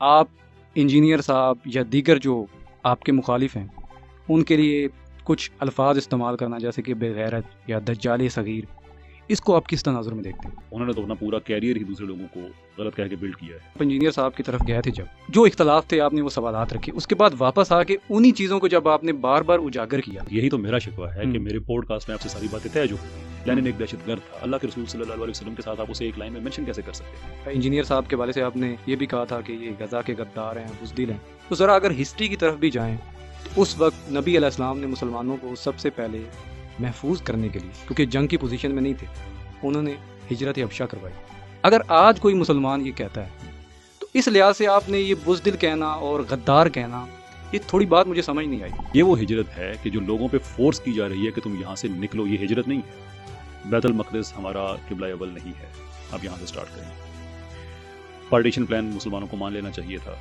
آپ انجینئر صاحب یا دیگر جو آپ کے مخالف ہیں ان کے لیے کچھ الفاظ استعمال کرنا جیسے کہ بے غیرت یا دجال صغیر، اس کو آپ کس نظر میں دیکھتے ہیں؟ انہوں نے تو اپنا پورا کیریئر ہی دوسرے لوگوں کو غلط کہہ کے بلڈ کیا ہے. آپ انجینئر صاحب کی طرف گئے تھے، جب جو اختلاف تھے آپ نے وہ سوالات رکھے، اس کے بعد واپس آ کے انہی چیزوں کو جب آپ نے بار بار اجاگر کیا. یہی تو میرا شکوہ ہے کہ میرے پوڈ کاسٹ میں آپ سے ساری باتیں طے جو لینن ایک دہشت گرد تھا، اللہ کے رسول صلی اللہ علیہ وسلم کے ساتھ آپ اسے ایک لائن میں منشن کیسے کر سکتے ہیں؟ انجینئر صاحب کے والے سے آپ نے یہ بھی کہا تھا کہ یہ غزہ کے غدار ہیں، بزدل ہیں. تو ذرا اگر ہسٹری کی طرف بھی جائیں تو اس وقت نبی علیہ السلام نے مسلمانوں کو سب سے پہلے محفوظ کرنے کے لیے، کیونکہ جنگ کی پوزیشن میں نہیں تھے، انہوں نے ہجرت حبشہ کروائی. اگر آج کوئی مسلمان یہ کہتا ہے تو اس لحاظ سے آپ نے یہ بزدل کہنا اور غدار کہنا، یہ تھوڑی بات مجھے سمجھ نہیں آئی. یہ وہ ہجرت ہے کہ جو لوگوں پہ فورس کی جا رہی ہے کہ تم یہاں سے نکلو، یہ ہجرت نہیں ہے. بیت المقدس ہمارا قبلہ اول نہیں ہے، اب یہاں سے سٹارٹ کریں. پارٹیشن پلان مسلمانوں کو مان لینا چاہیے تھا،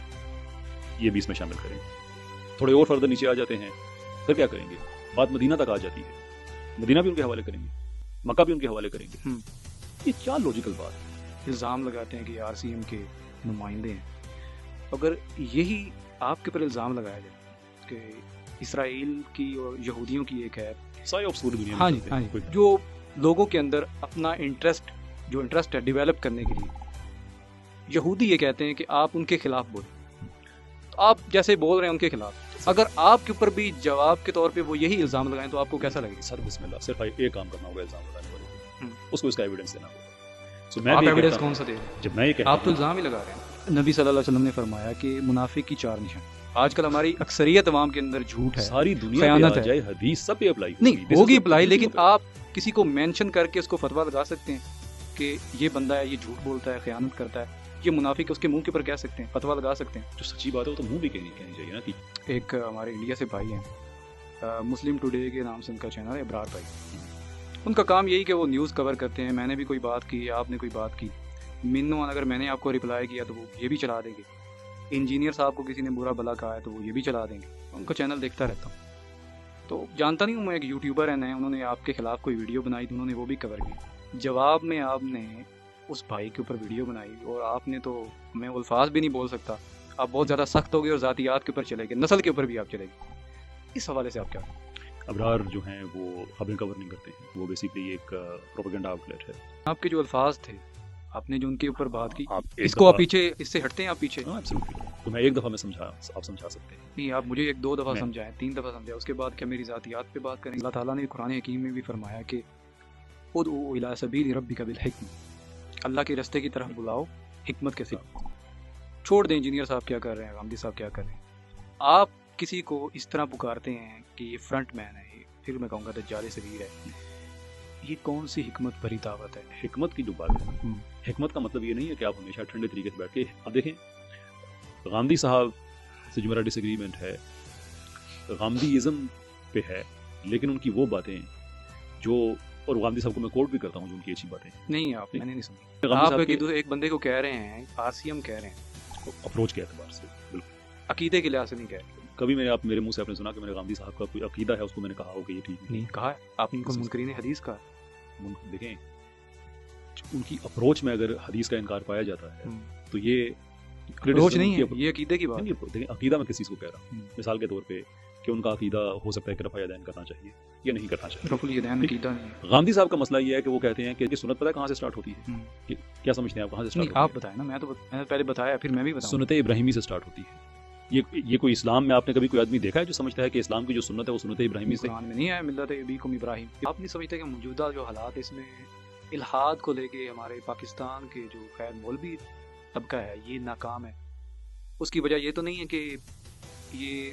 یہ بھی اس میں شامل کریں. تھوڑے اور فردر نیچے آ جاتے ہیں، پھر کیا کریں گے؟ بات مدینہ تک آ جاتی ہے، مدینہ بھی ان کے حوالے کریں گے، مکہ بھی ان کے حوالے کریں گے. یہ کیا لوجیکل بات ہے؟ الزام لگاتے ہیں کہ آر سی ایم کے نمائندے ہیں. اگر یہی آپ کے پر الزام لگایا جائے کہ اسرائیل کی اور یہودیوں کی ایک ہے پوری دنیا ہاں میں جی جو لوگوں کے اندر اپنا انٹرسٹ ہے ڈیولپ کرنے کے لیے، یہودی یہ کہتے ہیں کہ آپ ان کے خلاف بولیں، تو آپ جیسے بول رہے ہیں ان کے خلاف، اگر آپ کے اوپر بھی جواب کے طور پہ وہ یہی الزام لگائیں تو آپ کو کیسا لگے گا؟ سر بسم اللہ، صرف ایک کام کرنا ہوگا الزام لگانے والے کو، اس کو اس کا ایویڈنس دینا ہوگا. آپ ایویڈنس کون سا دے رہے ہیں؟ جب میں یہ کہتا آپ تو الزام ہی لگا رہے ہیں. نبی صلی اللہ علیہ وسلم نے فرمایا کہ منافق کی 4 نشان. آج کل ہماری اکثریت عوام کے اندر جھوٹ ہے، ساری دنیا خیانت میں ہے. جائے حدیث سب پہ اپلائی نہیں ہوگی اپلائی، لیکن آپ کسی کو مینشن کر کے اس کو فتویٰ لگا سکتے ہیں کہ یہ بندہ ہے، یہ جھوٹ بولتا ہے، خیانت کرتا ہے، یہ منافق، اس کے منہ کے اوپر کہہ سکتے ہیں، فتویٰ لگا سکتے ہیں. جو سچی بات ہے وہ تو منہ بھی کہنی چاہیے نا. کہ ایک ہمارے انڈیا سے بھائی ہیں، مسلم ٹوڈے کے نام سے ان کا چینل ہے، ابرار بھائی. ان کا کام یہی کہ وہ نیوز کور کرتے ہیں. میں نے بھی کوئی بات کی، آپ نے کوئی بات کی، منو اگر میں نے آپ کو رپلائی کیا تو وہ یہ بھی چلا دیں گے. انجینئر صاحب کو کسی نے برا بلا کہا ہے تو وہ یہ بھی چلا دیں گے. ان کا چینل دیکھتا رہتا ہوں، تو جانتا نہیں ہوں. میں ایک یوٹیوبر ہیں نئے، انہوں نے آپ کے خلاف کوئی ویڈیو بنائی تو انہوں نے وہ بھی کور کی. جواب میں آپ نے اس بھائی کے اوپر ویڈیو بنائی اور آپ نے تو، میں الفاظ بھی نہیں بول سکتا، آپ بہت زیادہ سخت ہو گئے اور ذاتیات کے اوپر چلے گئے، نسل کے اوپر بھی آپ چلے گئے. اس حوالے سے آپ کیا؟ ابرار جو ہیں وہ خبریں کور نہیں کرتے ہیں، وہ بیسیکلی ایک پروپیگنڈا آؤٹ لیٹ ہے. آپ کے جو الفاظ تھے، آپ نے جو ان کے اوپر بات کی، اس کو آپ پیچھے، اس سے ہٹتے ہیں آپ پیچھے. تو میں ایک دفعہ میں سمجھا، آپ سمجھا سکتے ہیں. نہیں، آپ مجھے 1-2 دفعہ سمجھائیں، 3 دفعہ سمجھائیں، اس کے بعد کیا میری ذاتیات پہ بات کریں؟ اللہ تعالیٰ نے قرآن حکیم میں بھی فرمایا کہ ادعو الی سبیل ربک بالحکمۃ، اللہ کے راستے کی طرف بلاؤ حکمت کے ساتھ. چھوڑ دیں انجینئر صاحب کیا کر رہے ہیں، غامدی صاحب کیا کر رہے ہیں. آپ کسی کو اس طرح پکارتے ہیں کہ یہ فرنٹ مین ہے، پھر میں کہوں گا دجال صغیر ہے، یہ کون سی حکمت بھری دعوت ہے؟ حکمت کی جو بات ہے، حکمت کا مطلب یہ نہیں ہے کہ آپ ہمیشہ ٹھنڈے طریقے سے بیٹھ کے. اب دیکھیں، غامدی صاحب سے جو میرا ڈس ایگریمنٹ ہے، غامدی ازم پہ ہے، لیکن ان کی وہ باتیں جو، اور غامدی صاحب کو میں کوٹ بھی کرتا ہوں جو ان کی اچھی باتیں نہیں، آپ میں نے نہیں سمجھی. آپ ایک بندے کو کہہ رہے ہیں آر سی ایم کہہ رہے ہیں، اپروچ کے اعتبار سے بالکل عقیدے کے لحاظ سے نہیں کہہ رہے. کبھی میں نے آپ میرے منہ سے آپ نے سنا کہ میں نے غامدی صاحب کا کوئی عقیدہ ہے اس کو میں نے کہا ہو کہ یہ ٹھیک نہیں کہا ہے. آپ ان کو منکرین حدیث کہا. دیکھیں، ان کی اپروچ میں اگر حدیث کا انکار پایا جاتا ہے تو یہ اپروچ نہیں ہے، یہ عقیدے کی بات ہے. دیکھیں، عقیدہ میں کس چیز کو کہہ رہا ہوں، مثال کے طور پہ کہ ان کا عقیدہ ہو سکتا ہے کہ رفع یدین کرنا چاہیے یا نہیں کرنا چاہیے. رفع الیدین عقیدہ نہیں ہے. غامدی صاحب کا مسئلہ یہ ہے کہ وہ کہتے ہیں کہ سنت پتہ ہے کہاں سے سٹارٹ ہوتی ہے؟ کیا سمجھتے ہیں آپ کہاں سے سٹارٹ ہوتی ہے؟ آپ بتائیں نا، میں تو پہلے بتایا پھر میں بھی بتاؤں. سنت ابراہیمی سے سٹارٹ ہوتی ہے. یہ کوئی اسلام میں آپ نے کبھی کوئی آدمی دیکھا ہے جو سمجھتا ہے کہ اسلام کی جو سنت ہے وہ سنت ابراہیمی سے؟ قرآن میں نہیں ہے ملت ابیکم ابراہیم. آپ نہیں سمجھتے کہ موجودہ جو حالات اس میں الحاد کو لے کے ہمارے پاکستان کے جو خیر مولوی طبقہ ہے یہ ناکام ہے؟ اس کی وجہ یہ تو نہیں ہے کہ یہ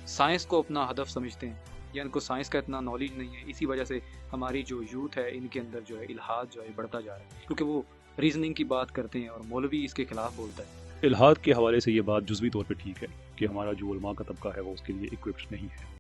سائنس کو اپنا ہدف سمجھتے ہیں یا ان کو سائنس کا اتنا نالج نہیں ہے، اسی وجہ سے ہماری جو یوتھ ہے ان کے اندر جو ہے الحاد جو ہے بڑھتا جا رہا ہے، کیونکہ وہ ریزننگ کی بات کرتے ہیں اور مولوی اس کے خلاف بولتا ہے. الحاد کے حوالے سے یہ بات جزوی طور پہ ٹھیک ہے کہ ہمارا جو علماء کا طبقہ ہے وہ اس کے لیے اکوپڈ نہیں ہے.